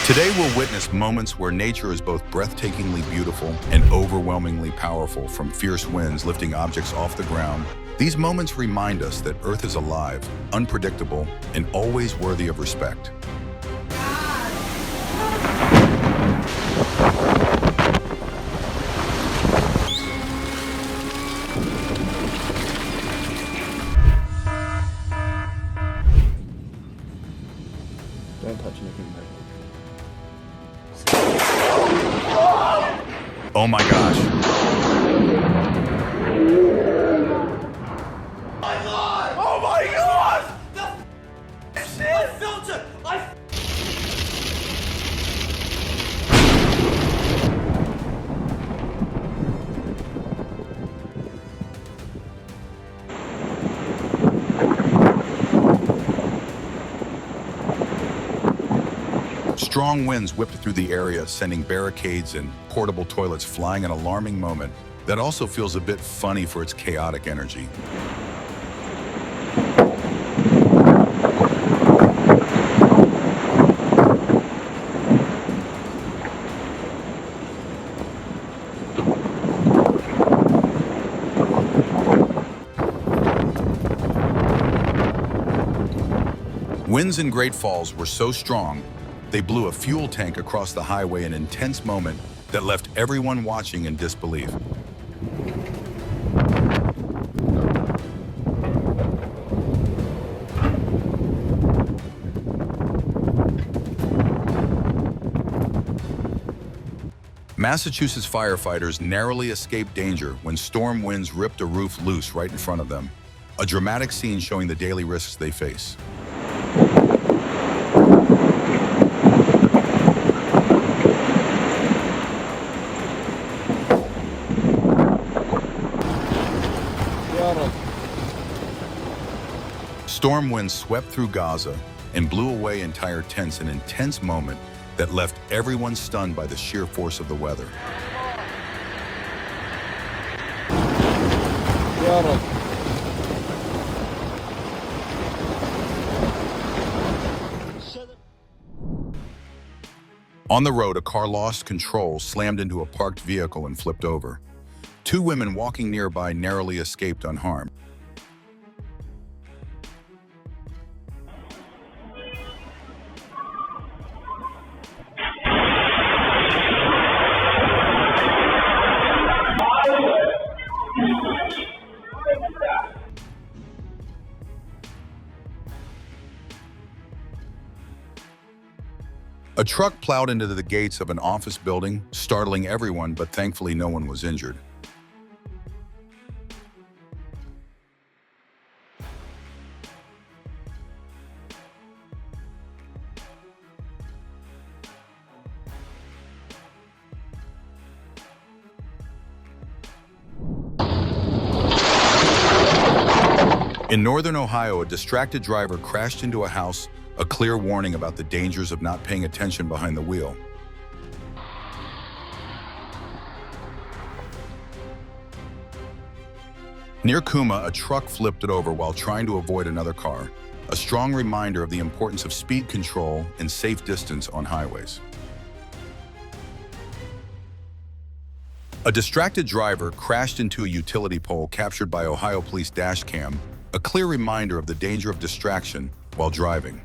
Today we'll witness moments where nature is both breathtakingly beautiful and overwhelmingly powerful, from fierce winds lifting objects off the ground. These moments remind us that Earth is alive, unpredictable, and always worthy of respect. Don't touch anything, mate. Oh my gosh. Oh my god! Unfiltered! Strong winds whipped through the area, sending barricades and portable toilets flying, an alarming moment that also feels a bit funny for its chaotic energy. Winds in Great Falls were so strong, they blew a fuel tank across the highway, an intense moment that left everyone watching in disbelief. Massachusetts firefighters narrowly escaped danger when storm winds ripped a roof loose right in front of them, a dramatic scene showing the daily risks they face. Storm winds swept through Gaza and blew away entire tents, an intense moment that left everyone stunned by the sheer force of the weather. On the road, a car lost control, slammed into a parked vehicle, and flipped over. Two women walking nearby narrowly escaped unharmed. A truck plowed into the gates of an office building, startling everyone, but thankfully no one was injured. In northern Ohio, a distracted driver crashed into a house, a clear warning about the dangers of not paying attention behind the wheel. Near Kuma, a truck flipped it over while trying to avoid another car, a strong reminder of the importance of speed control and safe distance on highways. A distracted driver crashed into a utility pole, captured by Ohio Police dash cam, a clear reminder of the danger of distraction while driving.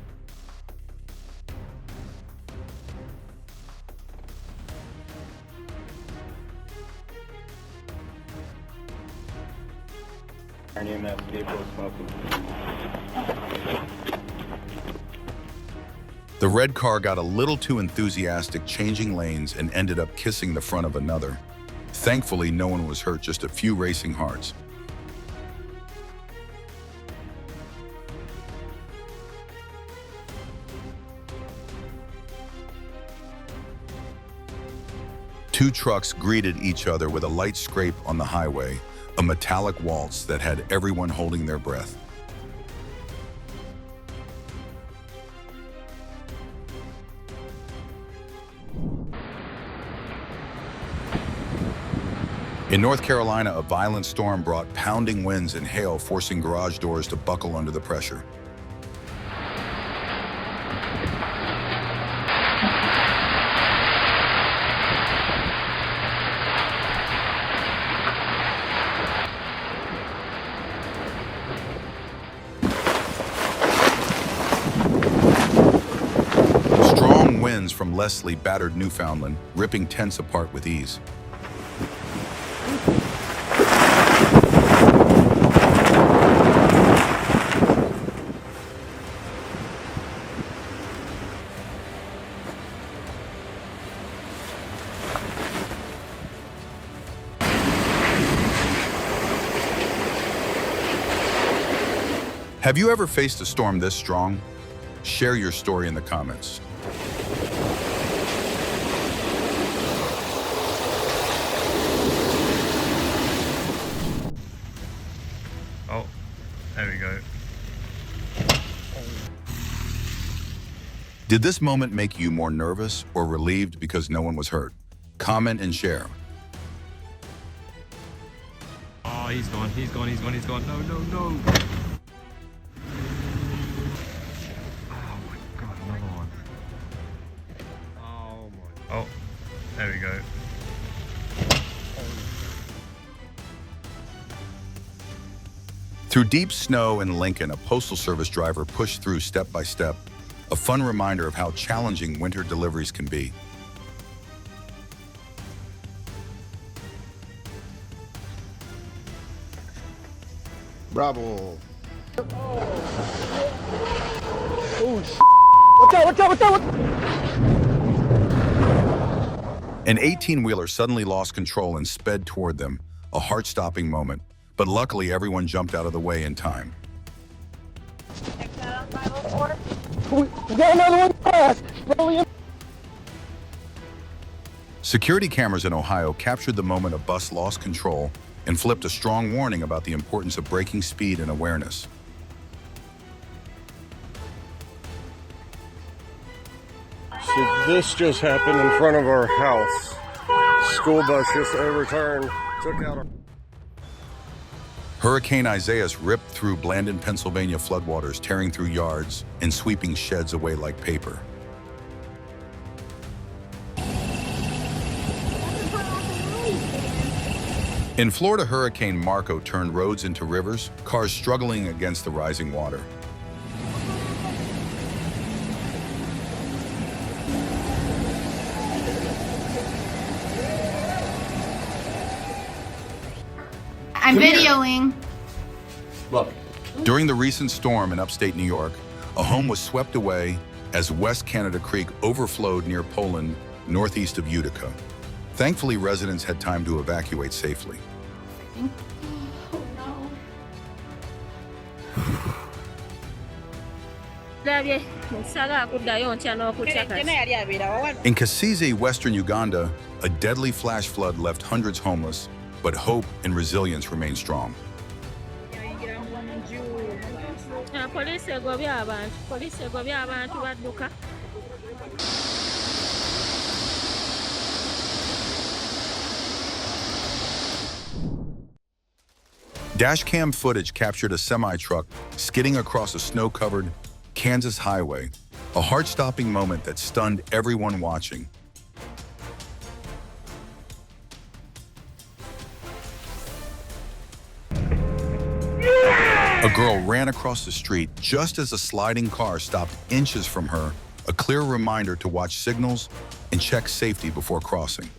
The red car got a little too enthusiastic, changing lanes, and ended up kissing the front of another. Thankfully, no one was hurt, just a few racing hearts. Two trucks greeted each other with a light scrape on the highway, a metallic waltz that had everyone holding their breath. In North Carolina, a violent storm brought pounding winds and hail, forcing garage doors to buckle under the pressure. winds from Leslie battered Newfoundland, ripping tents apart with ease. Have you ever faced a storm this strong? Share your story in the comments. Oh, there we go. Did this moment make you more nervous or relieved because no one was hurt? Comment and share. Oh, he's gone. No, no, no. Oh my God, another one. Oh my. Oh, there we go. Through deep snow in Lincoln, a postal service driver pushed through step by step, a fun reminder of how challenging winter deliveries can be. Bravo. Watch out! An 18-wheeler suddenly lost control and sped toward them, a heart-stopping moment, but luckily everyone jumped out of the way in time. We got another one fast! Security cameras in Ohio captured the moment a bus lost control and flipped a strong warning about the importance of braking speed and awareness. So this just happened in front of our house. School bus just overturned, took out our... Hurricane Isaias ripped through Blandon, Pennsylvania floodwaters, tearing through yards and sweeping sheds away like paper. In Florida, Hurricane Marco turned roads into rivers, cars struggling against the rising water. I'm videoing. Look. During the recent storm in upstate New York, a home was swept away as West Canada Creek overflowed near Poland, northeast of Utica. Thankfully, residents had time to evacuate safely. In Kasizi, western Uganda, a deadly flash flood left hundreds homeless, but hope and resilience remain strong. Dashcam footage captured a semi-truck skidding across a snow-covered Kansas highway, a heart-stopping moment that stunned everyone watching. A girl ran across the street just as a sliding car stopped inches from her, a clear reminder to watch signals and check safety before crossing.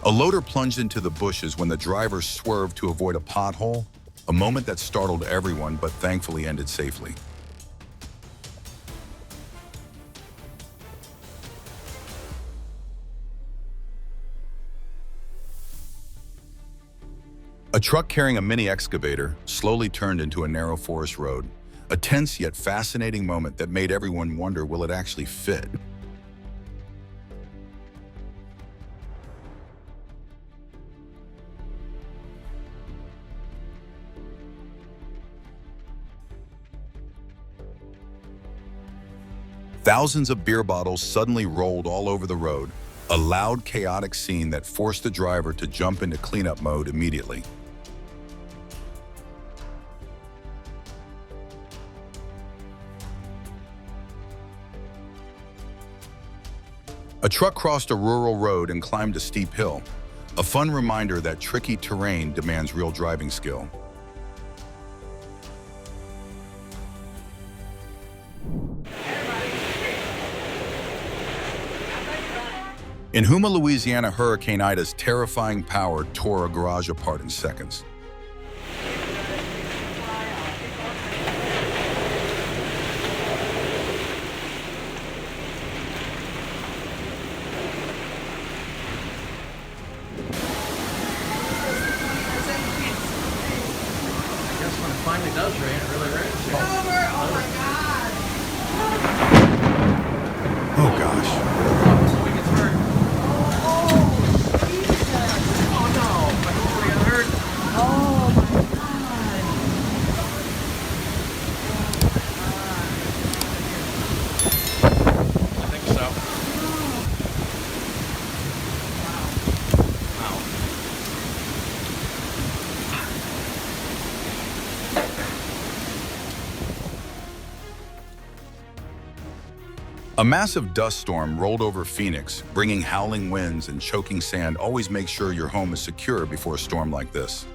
A loader plunged into the bushes when the driver swerved to avoid a pothole, a moment that startled everyone but thankfully ended safely. A truck carrying a mini excavator slowly turned into a narrow forest road, a tense yet fascinating moment that made everyone wonder, will it actually fit? Thousands of beer bottles suddenly rolled all over the road, a loud, chaotic scene that forced the driver to jump into cleanup mode immediately. A truck crossed a rural road and climbed a steep hill, a fun reminder that tricky terrain demands real driving skill. In Houma, Louisiana, Hurricane Ida's terrifying power tore a garage apart in seconds. Finally does rain, it really rains. Oh my god. Oh gosh. Someone gets hurt. Oh no, my daughter got hurt. I think so. Wow. A massive dust storm rolled over Phoenix, bringing howling winds and choking sand. Always make sure your home is secure before a storm like this.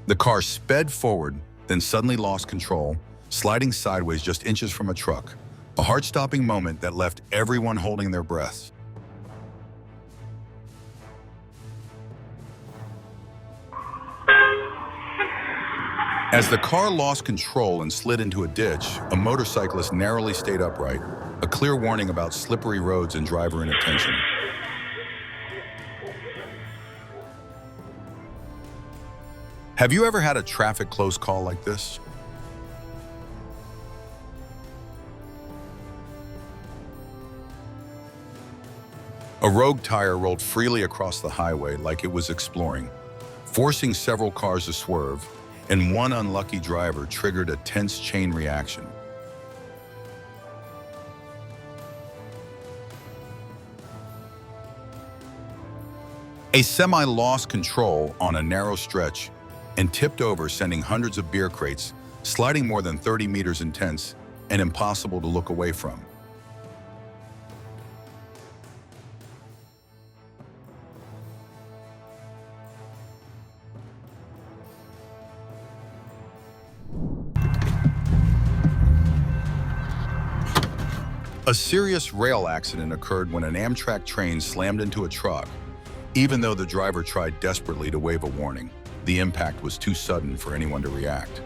The car sped forward, then suddenly lost control, sliding sideways just inches from a truck. A heart-stopping moment that left everyone holding their breaths. As the car lost control and slid into a ditch, a motorcyclist narrowly stayed upright, a clear warning about slippery roads and driver inattention. Have you ever had a traffic close call like this? A rogue tire rolled freely across the highway like it was exploring, forcing several cars to swerve, and one unlucky driver triggered a tense chain reaction. A semi lost control on a narrow stretch and tipped over, sending hundreds of beer crates sliding more than 30 meters intense and impossible to look away from. A serious rail accident occurred when an Amtrak train slammed into a truck. Even though the driver tried desperately to wave a warning, the impact was too sudden for anyone to react.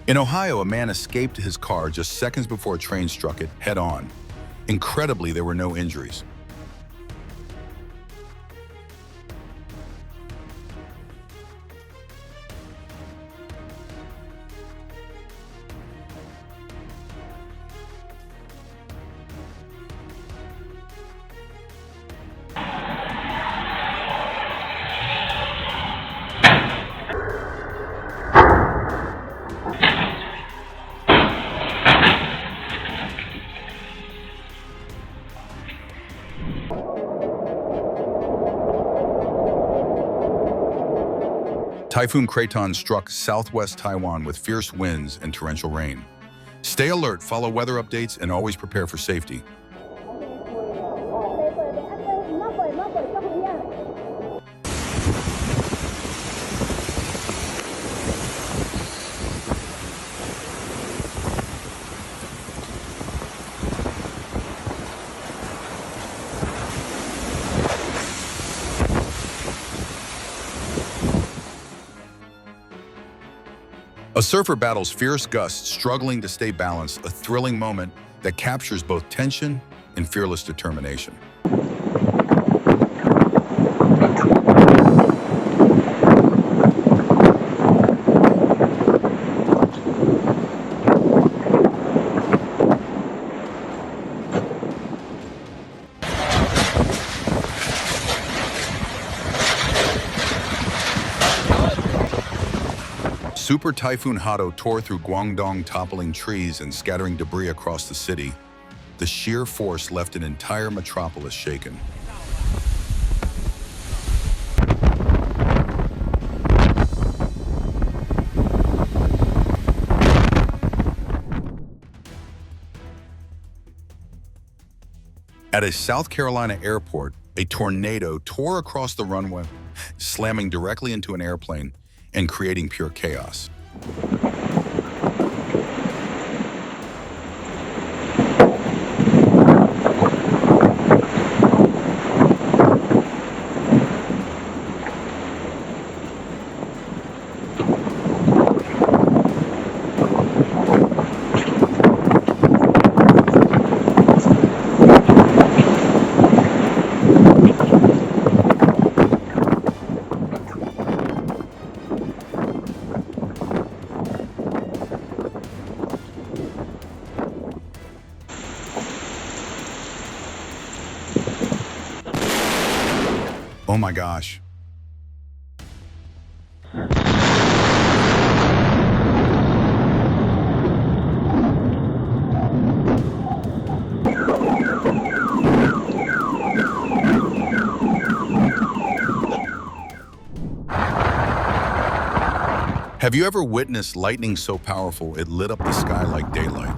In Ohio, a man escaped his car just seconds before a train struck it head-on. Incredibly, there were no injuries. Typhoon Kraton struck southwest Taiwan with fierce winds and torrential rain. Stay alert, follow weather updates, and always prepare for safety. A surfer battles fierce gusts, struggling to stay balanced, a thrilling moment that captures both tension and fearless determination. Super Typhoon Hado tore through Guangdong, toppling trees and scattering debris across the city. The sheer force left an entire metropolis shaken. At a South Carolina airport, a tornado tore across the runway, slamming directly into an airplane and creating pure chaos. Oh my gosh. Have you ever witnessed lightning so powerful it lit up the sky like daylight?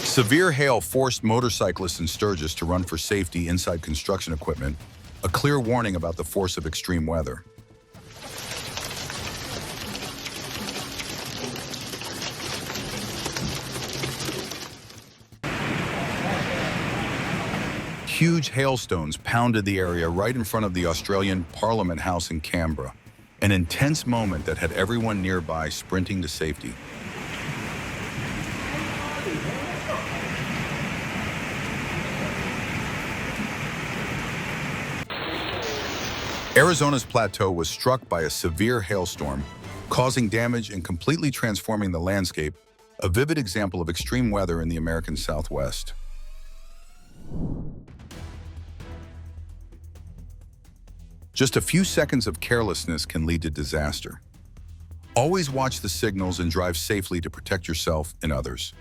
Severe hail forced motorcyclists in Sturgis to run for safety inside construction equipment, a clear warning about the force of extreme weather. Huge hailstones pounded the area right in front of the Australian Parliament House in Canberra, an intense moment that had everyone nearby sprinting to safety. Arizona's plateau was struck by a severe hailstorm, causing damage and completely transforming the landscape, a vivid example of extreme weather in the American Southwest. Just a few seconds of carelessness can lead to disaster. Always watch the signals and drive safely to protect yourself and others.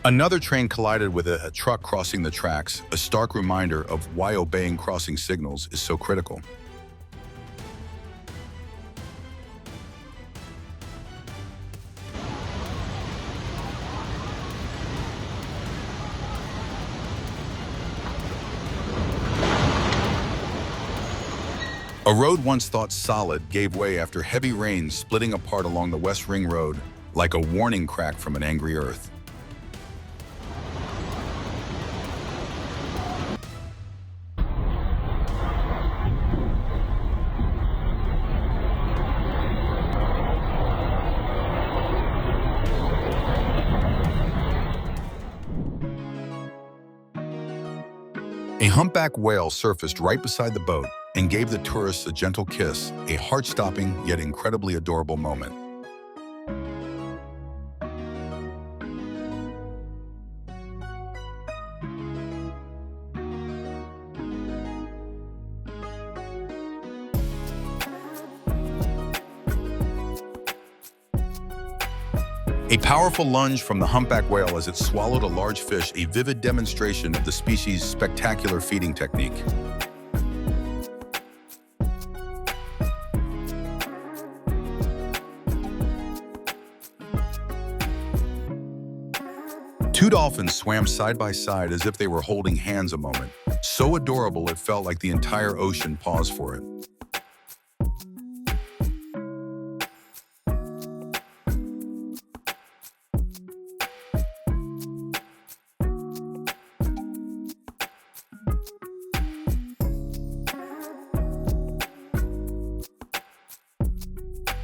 Another train collided with a truck crossing the tracks, a stark reminder of why obeying crossing signals is so critical. A road once thought solid gave way after heavy rains splitting apart along the West Ring Road like a warning crack from an angry earth. A humpback whale surfaced right beside the boat and gave the tourists a gentle kiss, a heart-stopping yet incredibly adorable moment. A powerful lunge from the humpback whale as it swallowed a large fish, a vivid demonstration of the species' spectacular feeding technique. Two dolphins swam side by side as if they were holding hands a moment, so adorable it felt like the entire ocean paused for it.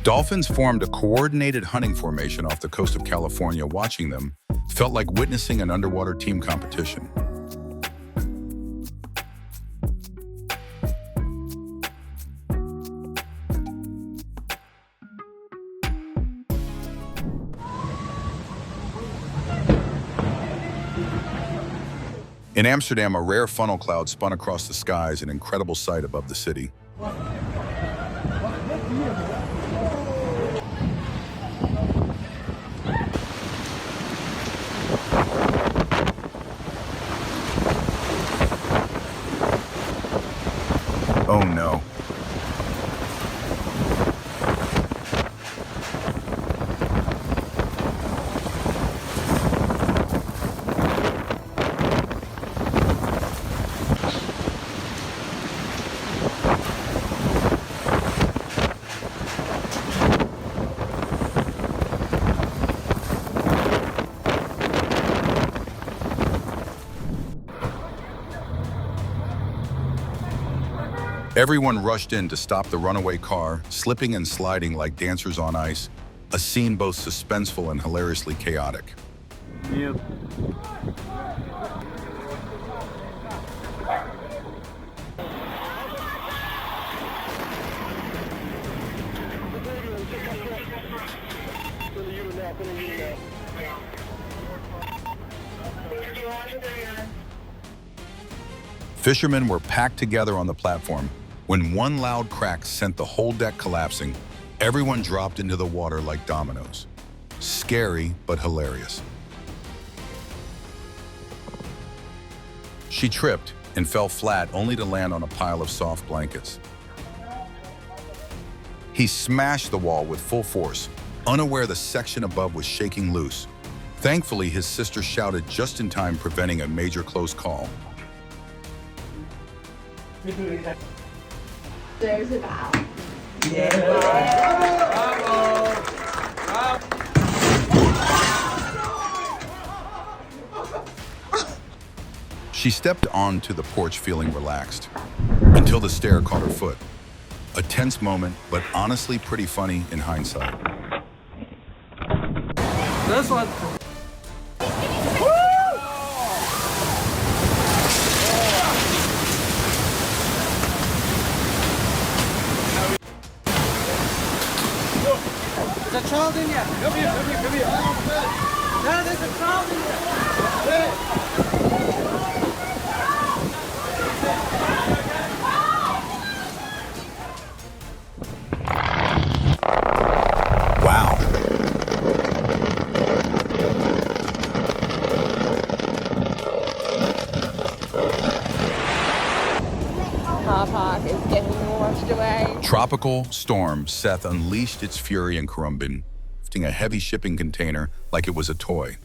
Dolphins formed a coordinated hunting formation off the coast of California. Watching them felt like witnessing an underwater team competition. In Amsterdam, a rare funnel cloud spun across the skies, an incredible sight above the city. Oh no. Everyone rushed in to stop the runaway car, slipping and sliding like dancers on ice, a scene both suspenseful and hilariously chaotic. Yep. Fishermen were packed together on the platform. When one loud crack sent the whole deck collapsing, everyone dropped into the water like dominoes. Scary, but hilarious. She tripped and fell flat, only to land on a pile of soft blankets. He smashed the wall with full force, unaware the section above was shaking loose. Thankfully, his sister shouted just in time, preventing a major close call. There's a bow. She stepped onto the porch feeling relaxed, until the stair caught her foot. A tense moment, but honestly pretty funny in hindsight. This one. There's a child in here. Come here, come here, come here. No, there's a child in here. Wow. Car park is getting washed away. Tropical storm Seth unleashed its fury in Currumbin, lifting a heavy shipping container like it was a toy.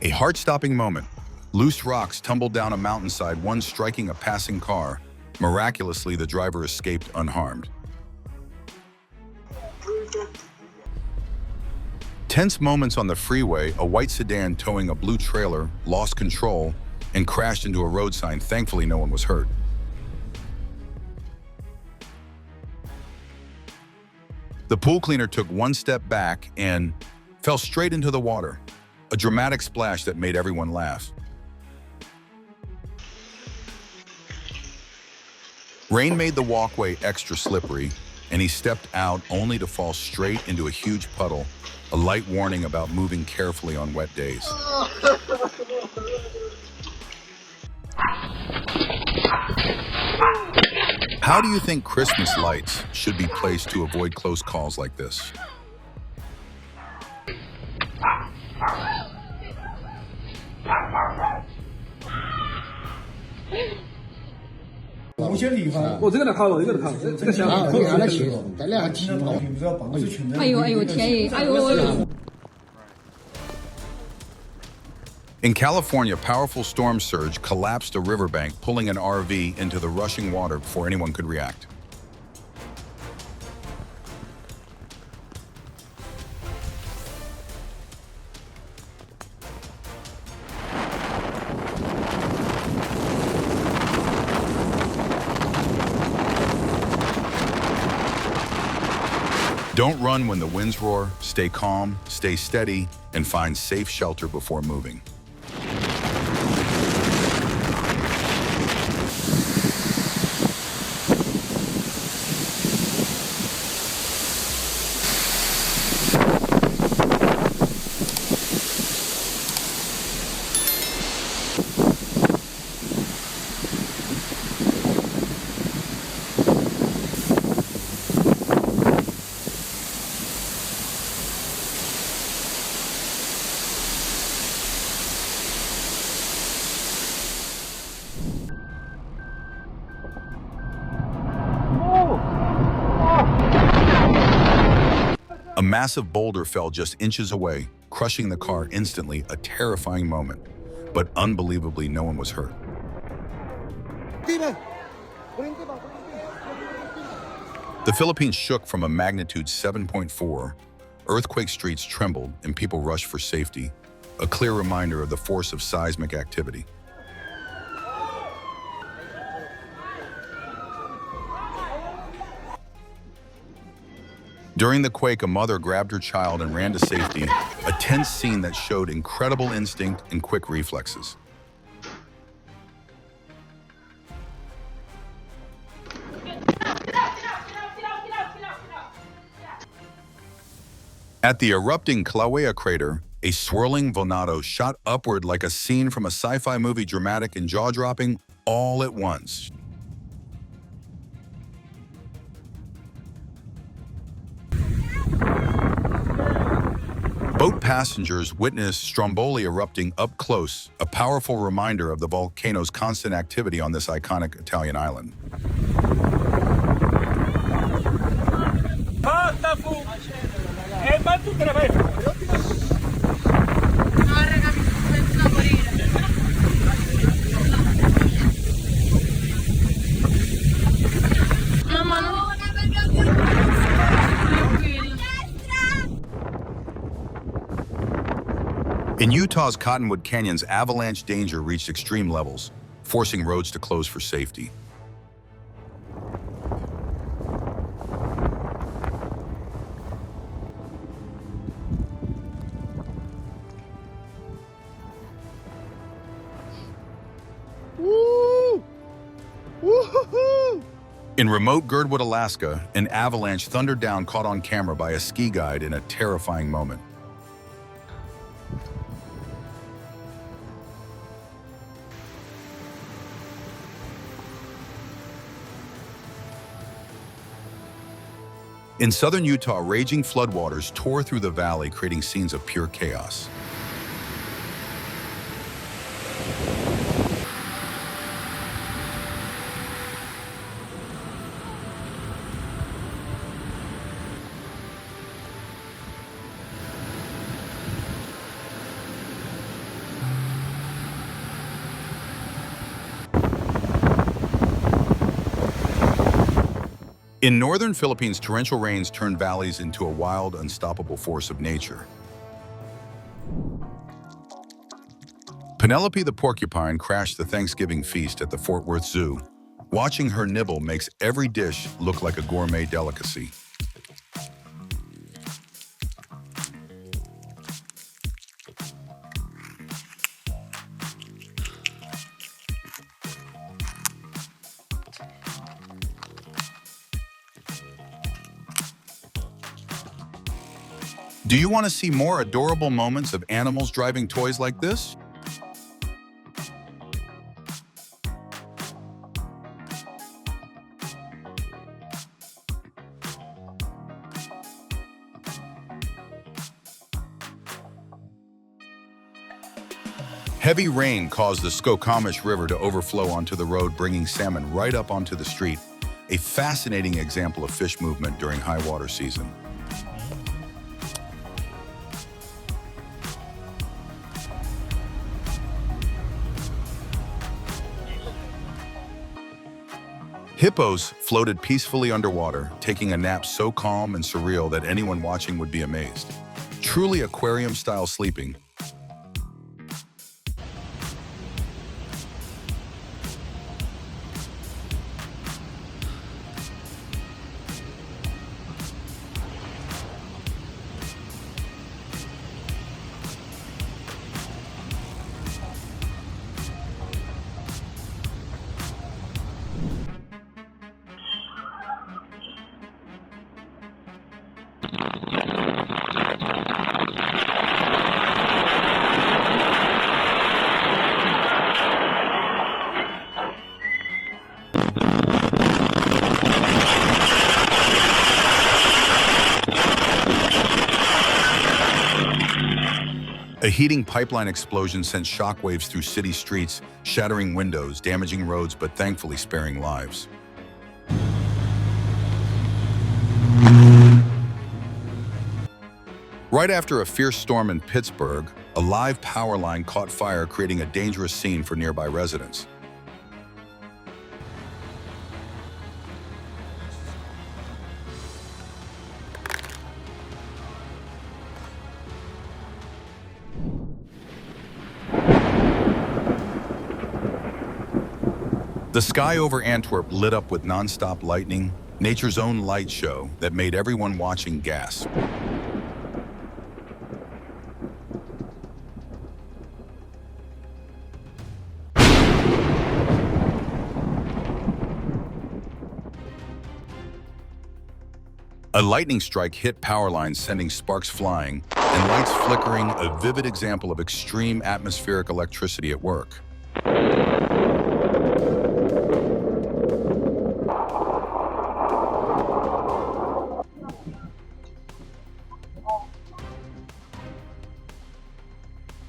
A heart-stopping moment. Loose rocks tumbled down a mountainside, one striking a passing car. Miraculously, the driver escaped unharmed. Tense moments on the freeway, a white sedan towing a blue trailer lost control and crashed into a road sign. Thankfully, no one was hurt. The pool cleaner took one step back and fell straight into the water. A dramatic splash that made everyone laugh. Rain made the walkway extra slippery, and he stepped out only to fall straight into a huge puddle, a light warning about moving carefully on wet days. How do you think Christmas lights should be placed to avoid close calls like this? In California, powerful storm surge collapsed a riverbank, pulling an RV into the rushing water before anyone could react. Don't run when the winds roar, stay calm, stay steady, and find safe shelter before moving. A massive boulder fell just inches away, crushing the car instantly, a terrifying moment. But unbelievably, no one was hurt. The Philippines shook from a magnitude 7.4. Earthquake streets trembled and people rushed for safety, a clear reminder of the force of seismic activity. During the quake, a mother grabbed her child and ran to safety, a tense scene that showed incredible instinct and quick reflexes. At the erupting Kilauea crater, a swirling volcano shot upward like a scene from a sci-fi movie, dramatic and jaw-dropping all at once. Boat passengers witnessed Stromboli erupting up close, a powerful reminder of the volcano's constant activity on this iconic Italian island. In Utah's Cottonwood Canyons, avalanche danger reached extreme levels, forcing roads to close for safety. In remote Girdwood, Alaska, an avalanche thundered down, caught on camera by a ski guide in a terrifying moment. In southern Utah, raging floodwaters tore through the valley, creating scenes of pure chaos. In northern Philippines, torrential rains turned valleys into a wild, unstoppable force of nature. Penelope the porcupine crashed the Thanksgiving feast at the Fort Worth Zoo. Watching her nibble makes every dish look like a gourmet delicacy. Do you want to see more adorable moments of animals driving toys like this? Heavy rain caused the Skokomish River to overflow onto the road, bringing salmon right up onto the street, a fascinating example of fish movement during high water season. Hippos floated peacefully underwater, taking a nap so calm and surreal that anyone watching would be amazed. Truly aquarium-style sleeping. A heating pipeline explosion sent shockwaves through city streets, shattering windows, damaging roads, but thankfully sparing lives. Right after a fierce storm in Pittsburgh, a live power line caught fire, creating a dangerous scene for nearby residents. The sky over Antwerp lit up with non-stop lightning, nature's own light show that made everyone watching gasp. A lightning strike hit power lines, sending sparks flying and lights flickering, a vivid example of extreme atmospheric electricity at work.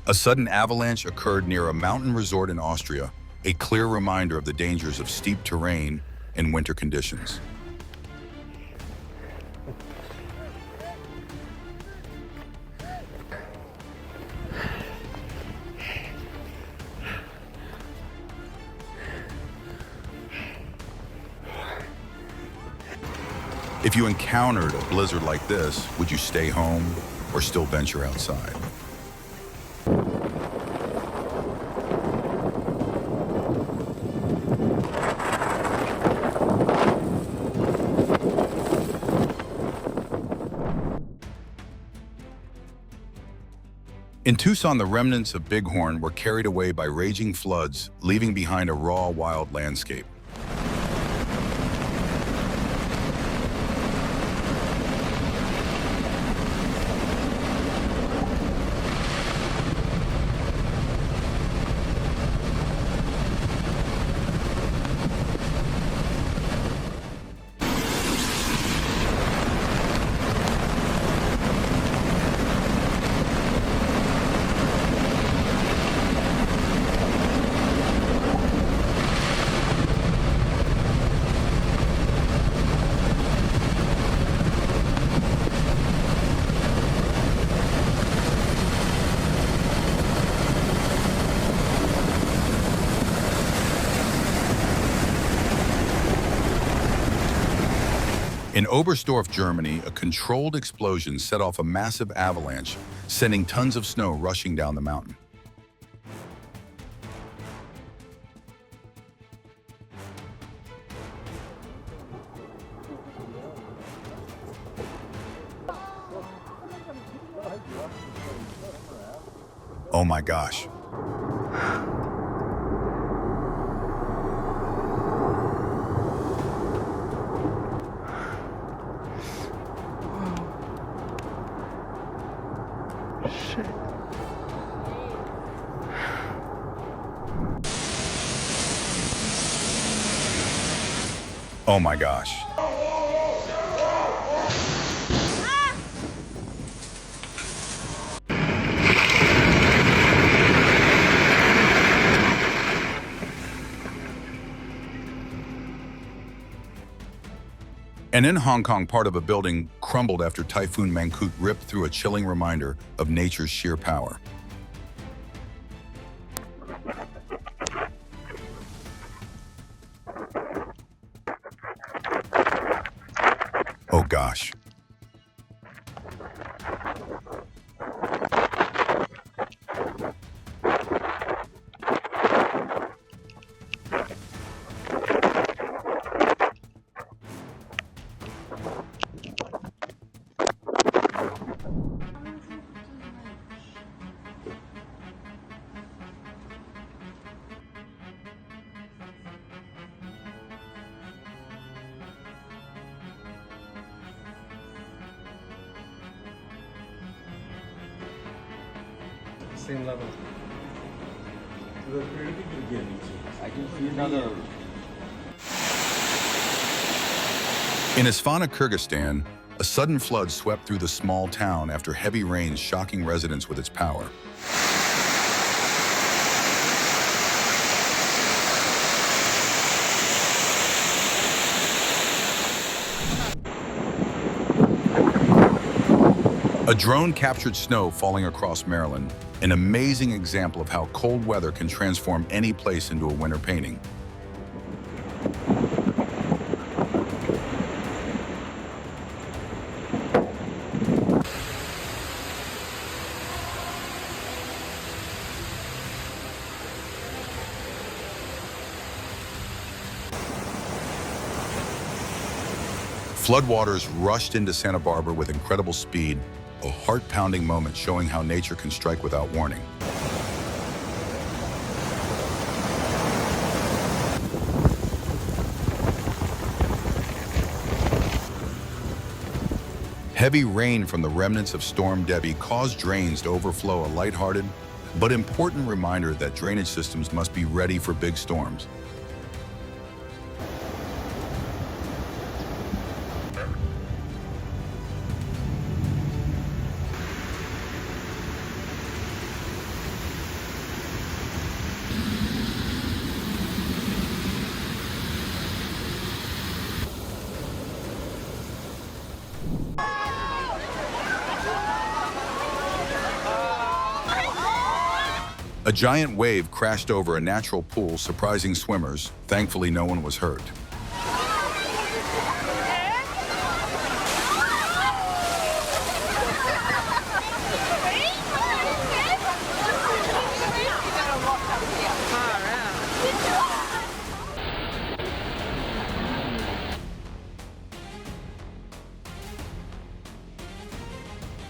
A sudden avalanche occurred near a mountain resort in Austria, a clear reminder of the dangers of steep terrain in winter conditions. If you encountered a blizzard like this, would you stay home or still venture outside? In Tucson, the remnants of Bighorn were carried away by raging floods, leaving behind a raw, wild landscape. In Oberstdorf, Germany, a controlled explosion set off a massive avalanche, sending tons of snow rushing down the mountain. Oh my gosh. Oh my gosh. And in Hong Kong, part of a building crumbled after Typhoon Mangkhut ripped through, a chilling reminder of nature's sheer power. Oh gosh. Same level. I can see another. In Isfana, Kyrgyzstan, a A sudden flood swept through the small town after heavy rains shocking residents with its power. A drone captured snow falling across Maryland, an amazing example of how cold weather can transform any place into a winter painting. Floodwaters rushed into Santa Barbara with incredible speed, a heart-pounding moment showing how nature can strike without warning. Heavy rain from the remnants of Storm Debbie caused drains to overflow, a lighthearted but important reminder that drainage systems must be ready for big storms. A giant wave crashed over a natural pool, surprising swimmers. Thankfully, no one was hurt.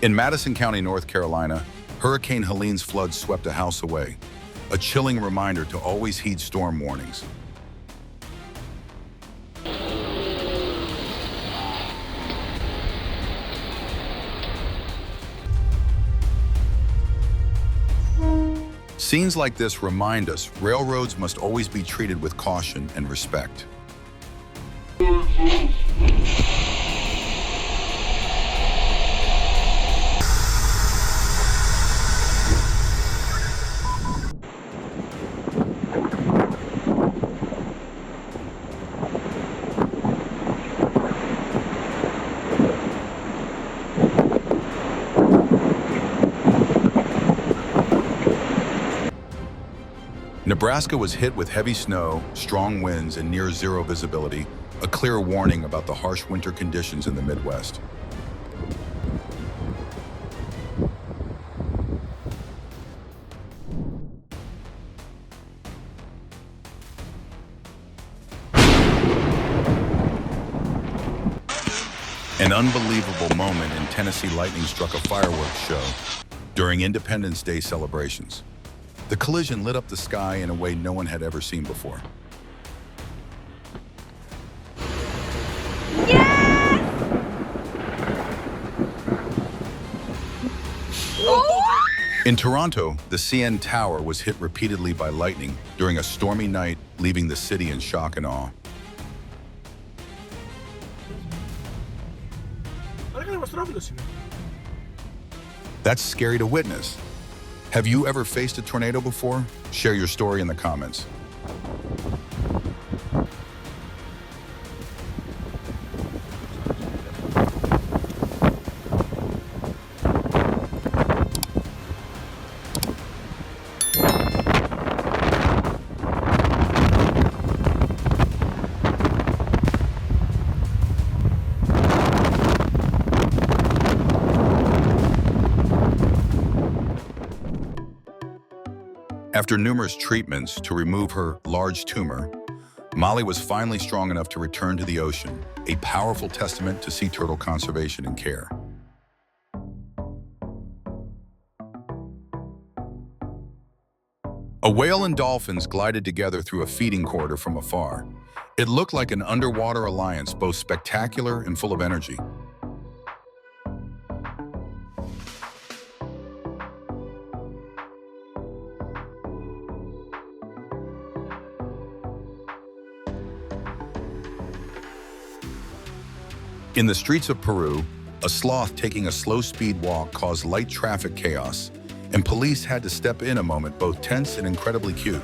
In Madison County, North Carolina, Hurricane Helene's flood swept a house away, a chilling reminder to always heed storm warnings. Scenes like this remind us railroads must always be treated with caution and respect. Nebraska was hit with heavy snow, strong winds, and near zero visibility, a clear warning about the harsh winter conditions in the Midwest. An unbelievable moment in Tennessee lightning struck a fireworks show during Independence Day celebrations. The collision lit up the sky in a way no one had ever seen before. In Toronto, the CN Tower was hit repeatedly by lightning during a stormy night, leaving the city in shock and awe. That's scary to witness. Have you ever faced a tornado before? Share your story in the comments. After numerous treatments to remove her large tumor, Molly was finally strong enough to return to the ocean, a powerful testament to sea turtle conservation and care. A whale and dolphins glided together through a feeding corridor from afar. It looked like an underwater alliance, both spectacular and full of energy. In the streets of Peru, A sloth taking a slow-speed walk caused light traffic chaos, and police had to step in a moment both tense and incredibly cute.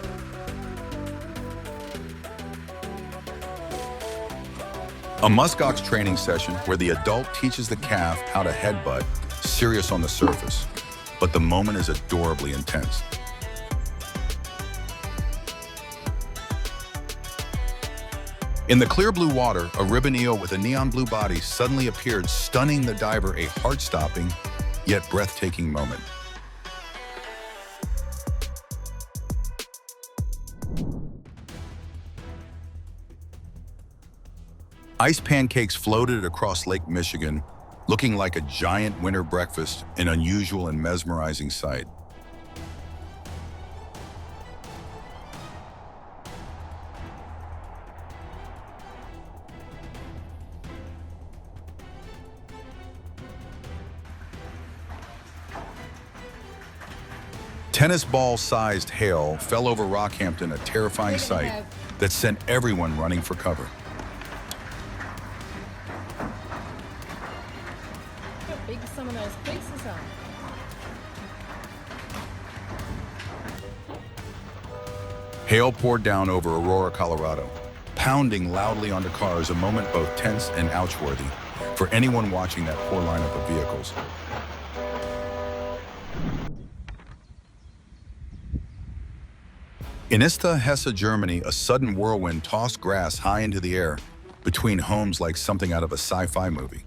A muskox training session where the adult teaches the calf how to headbutt, serious on the surface, but the moment is adorably intense. In the clear blue water, a ribbon eel with a neon blue body suddenly appeared, stunning the diver, a heart-stopping yet breathtaking moment. Ice pancakes floated across Lake Michigan, looking like a giant winter breakfast, an unusual and mesmerizing sight. Tennis ball-sized hail fell over Rockhampton, a terrifying sight that sent everyone running for cover. How big some of those pieces are. Hail poured down over Aurora, Colorado, pounding loudly onto cars, a moment both tense and ouch-worthy for anyone watching that poor lineup of vehicles. In Ista, Hesse, Germany, a sudden whirlwind tossed grass high into the air between homes like something out of a sci-fi movie.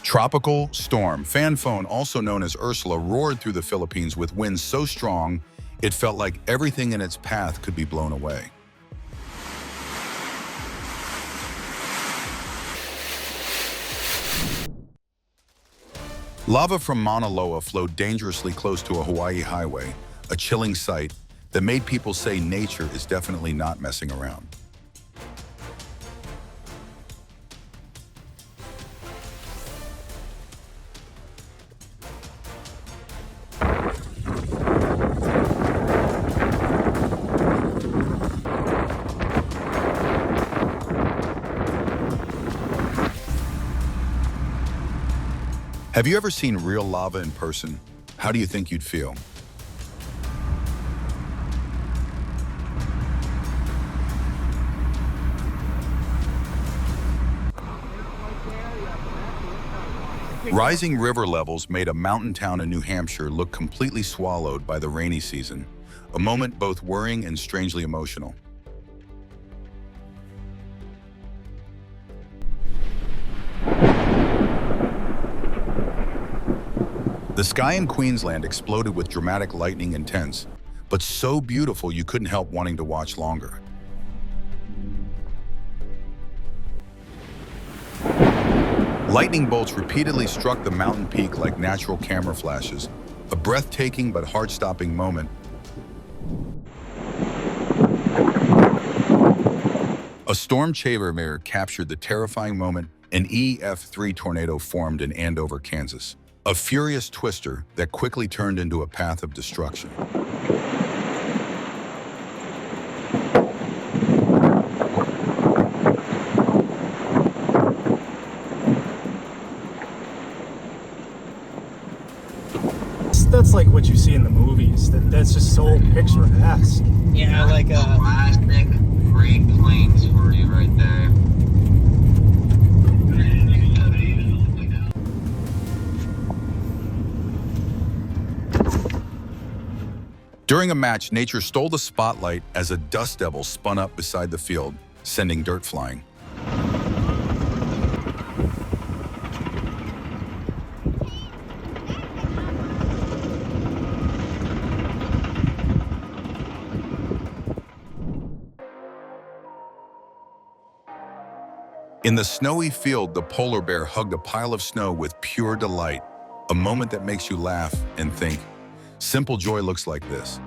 Tropical storm Fanphone, also known as Ursula, roared through the Philippines with winds so strong it felt like everything in its path could be blown away. Lava from Mauna Loa flowed dangerously close to a Hawaii highway, a chilling sight that made people say nature is definitely not messing around. Have you ever seen real lava in person? How do you think you'd feel? Rising river levels made a mountain town in New Hampshire look completely swallowed by the rainy season, a moment both worrying and strangely emotional. The sky in Queensland exploded with dramatic lightning and intense, but so beautiful you couldn't help wanting to watch longer. Lightning bolts repeatedly struck the mountain peak like natural camera flashes, a breathtaking but heart-stopping moment. A storm chaser captured the terrifying moment an EF3 tornado formed in Andover, Kansas. A furious twister that quickly turned into a path of destruction. That's like what you see in the movies. That's just so picturesque. Yeah, like plastic Great Plains for you right there. During a match, nature stole the spotlight as a dust devil spun up beside the field, sending dirt flying. In the snowy field, the polar bear hugged a pile of snow with pure delight, a moment that makes you laugh and think, simple joy looks like this.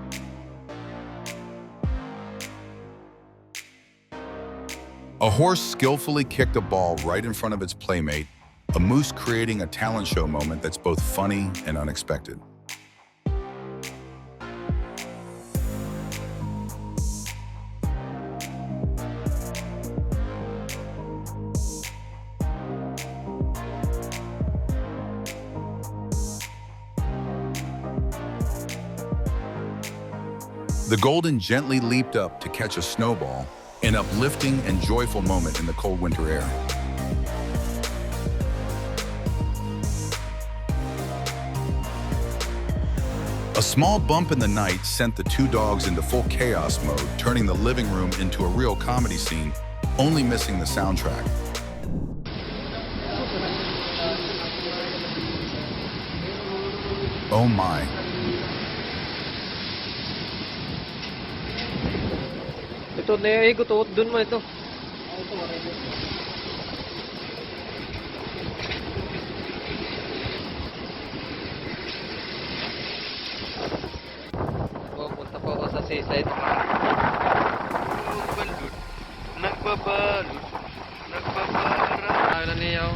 A horse skillfully kicked a ball right in front of its playmate, a moose creating a talent show moment that's both funny and unexpected. The golden gently leaped up to catch a snowball, an uplifting and joyful moment in the cold winter air. A small bump in the night sent the two dogs into full chaos mode, turning the living room into a real comedy scene, only missing the soundtrack. Oh my. Ito na yung ikot, dun mo ito. Pupunta po ako sa seaside. Nagbabalot. Nagbabara. Ano niyo?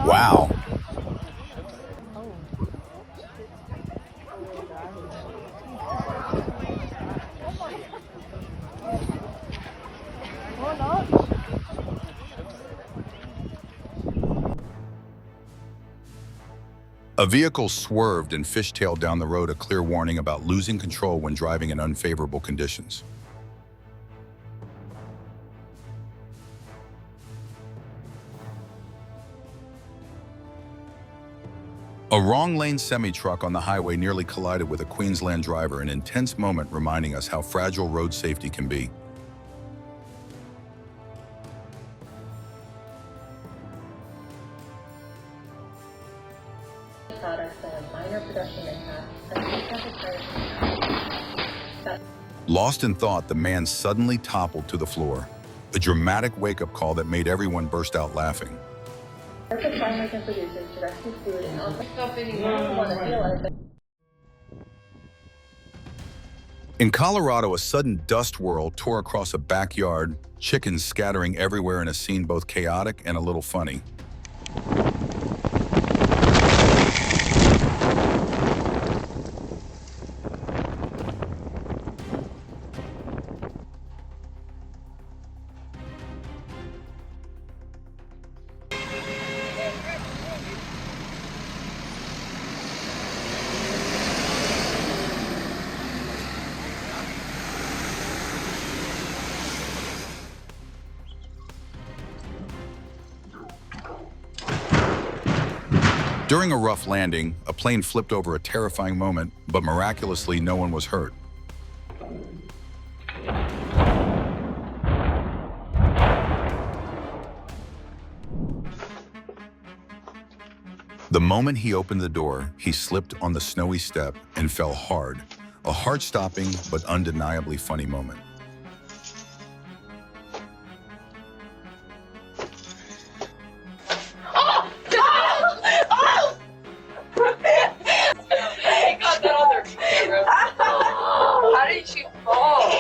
Wow. A vehicle swerved and fishtailed down the road, a clear warning about losing control when driving in unfavorable conditions. A wrong-lane semi-truck on the highway nearly collided with a Queensland driver, an intense moment reminding us how fragile road safety can be. Lost in thought, the man suddenly toppled to the floor, a dramatic wake-up call that made everyone burst out laughing. Farmers and producers to rescue food and also stop anyone want to realize that. In Colorado, a sudden dust whirl tore across a backyard, chickens scattering everywhere in a scene both chaotic and a little funny. During a rough landing, a plane flipped over, a terrifying moment, but miraculously no one was hurt. The moment he opened the door, he slipped on the snowy step and fell hard, a heart-stopping but undeniably funny moment. How did you fall?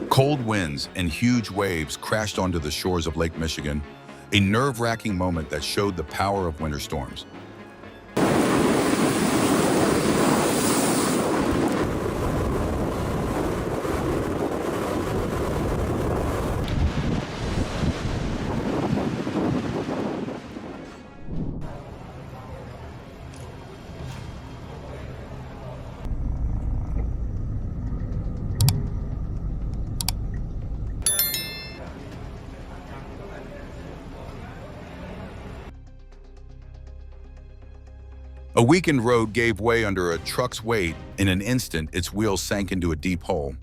Cold winds and huge waves crashed onto the shores of Lake Michigan, a nerve-wracking moment that showed the power of winter storms. A weakened road gave way under a truck's weight. In an instant, its wheels sank into a deep hole.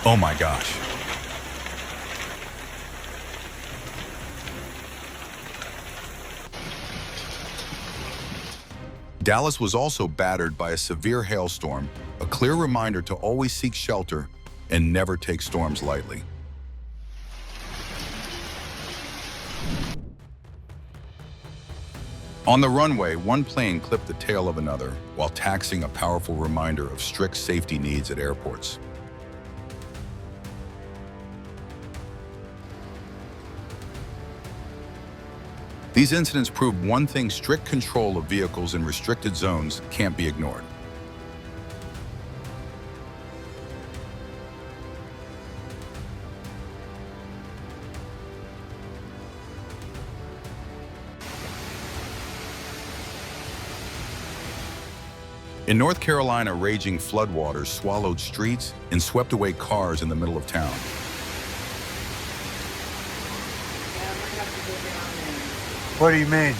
Oh my gosh. Dallas was also battered by a severe hailstorm, a clear reminder to always seek shelter and never take storms lightly. On the runway, one plane clipped the tail of another while taxing a powerful reminder of strict safety needs at airports. These incidents proved one thing: strict control of vehicles in restricted zones can't be ignored. In North Carolina, raging floodwaters swallowed streets and swept away cars in the middle of town. What do you mean?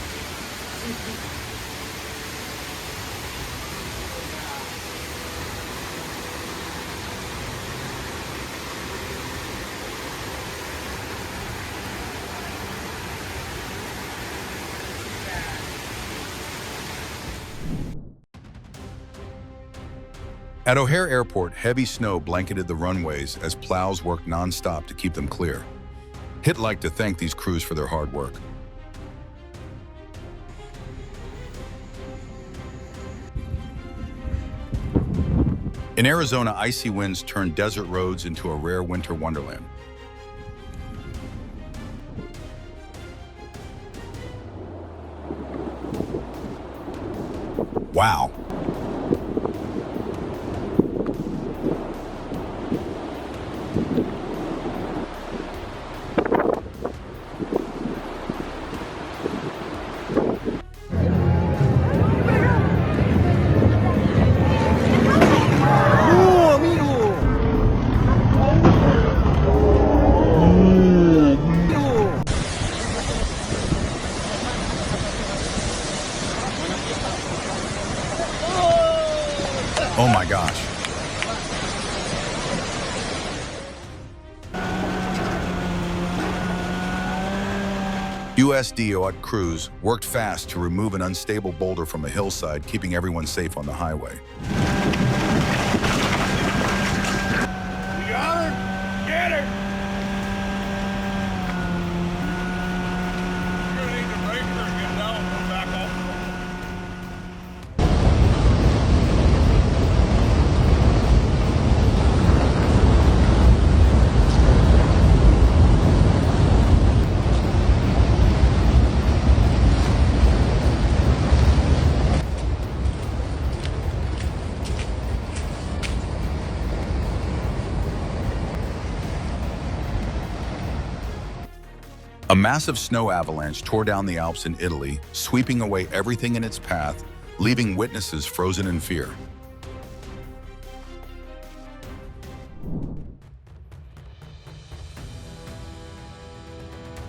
At O'Hare Airport, heavy snow blanketed the runways as plows worked non-stop to keep them clear. HIT liked to thank these crews for their hard work. In Arizona, icy winds turned desert roads into a rare winter wonderland. Wow. Oh my gosh. USDOT crews worked fast to remove an unstable boulder from a hillside, keeping everyone safe on the highway. You got her? Get her! You're gonna need to break her and get down and come back off. A massive snow avalanche tore down the Alps in Italy, sweeping away everything in its path, leaving witnesses frozen in fear.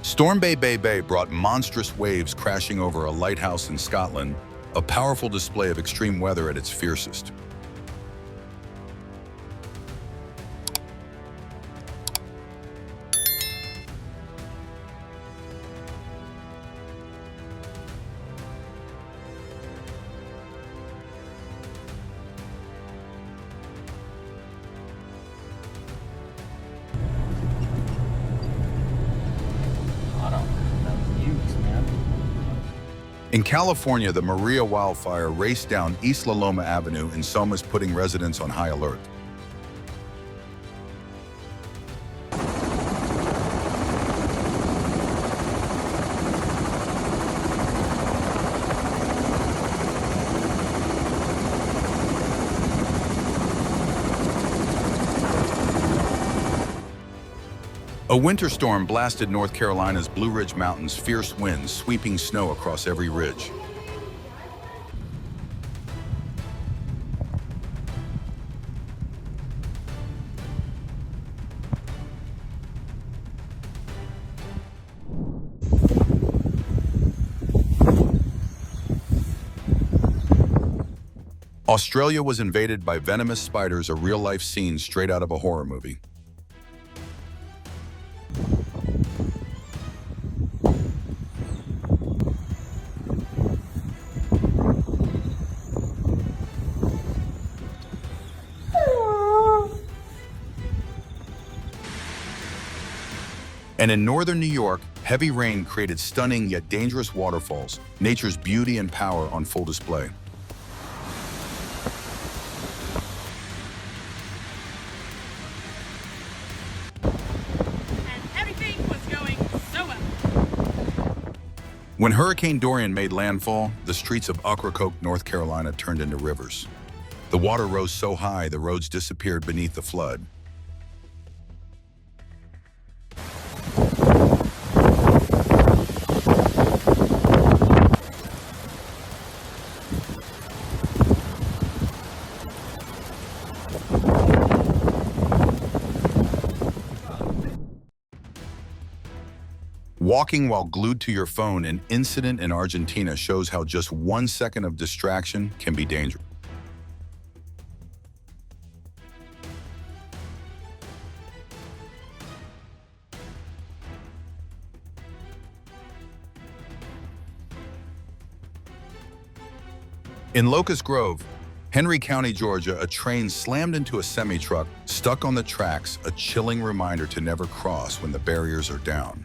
Storm Bay brought monstrous waves crashing over a lighthouse in Scotland, a powerful display of extreme weather at its fiercest. In California, the Maria wildfire raced down East La Loma Avenue in Somas, putting residents on high alert. A winter storm blasted North Carolina's Blue Ridge Mountains, fierce winds sweeping snow across every ridge. Australia was invaded by venomous spiders, a real-life scene straight out of a horror movie. And in northern New York, heavy rain created stunning yet dangerous waterfalls, nature's beauty and power on full display. And everything was going so well. When Hurricane Dorian made landfall, the streets of Ocracoke, North Carolina turned into rivers. The water rose so high, the roads disappeared beneath the flood. Walking while glued to your phone, an incident in Argentina shows how just 1 second of distraction can be dangerous. In Locust Grove, Henry County, Georgia, a train slammed into a semi-truck stuck on the tracks, a chilling reminder to never cross when the barriers are down.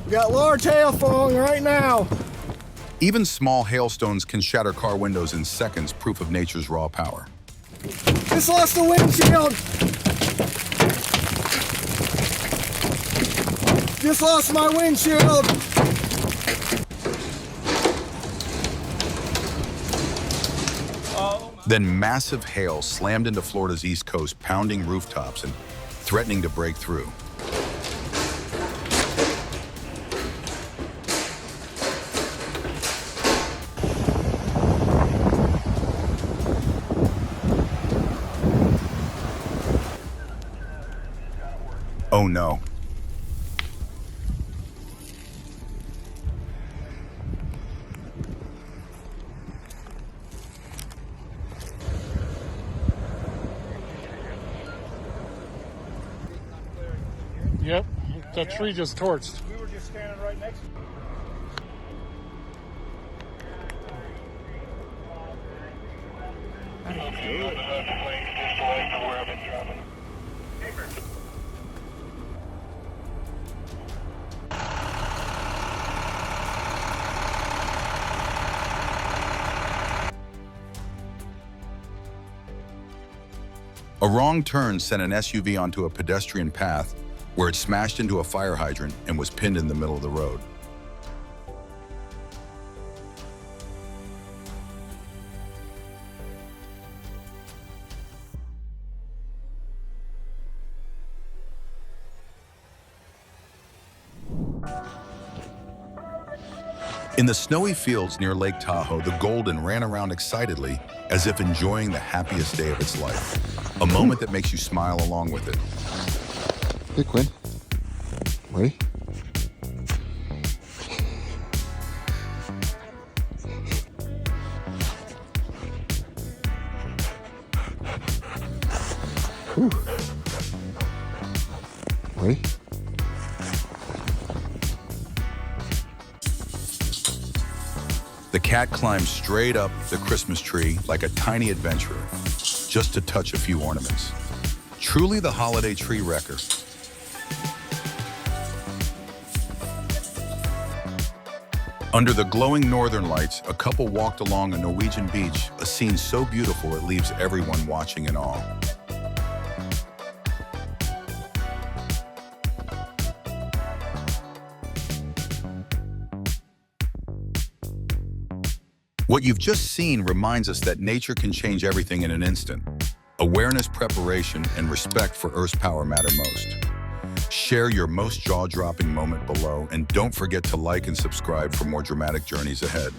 We got large hail falling right now. Even small hailstones can shatter car windows in seconds, proof of nature's raw power. Just lost the windshield. Just lost my windshield. Then massive hail slammed into Florida's East Coast, pounding rooftops and threatening to break through. Oh no. Yep, that tree just torched. We were just standing right next to A wrong turn sent an SUV onto a pedestrian path where it smashed into a fire hydrant and was pinned in the middle of the road. In the snowy fields near Lake Tahoe, the Golden ran around excitedly as if enjoying the happiest day of its life. A moment that makes you smile along with it. Hey, Quinn. Ready? Whew. Ready? The cat climbed straight up the Christmas tree like a tiny adventurer, just to touch a few ornaments. Truly the holiday tree wrecker. Under the glowing northern lights, a couple walked along a Norwegian beach, a scene so beautiful it leaves everyone watching in awe. What you've just seen reminds us that nature can change everything in an instant. Awareness, preparation, and respect for Earth's power matter most. Share your most jaw-dropping moment below, and don't forget to like and subscribe for more dramatic journeys ahead.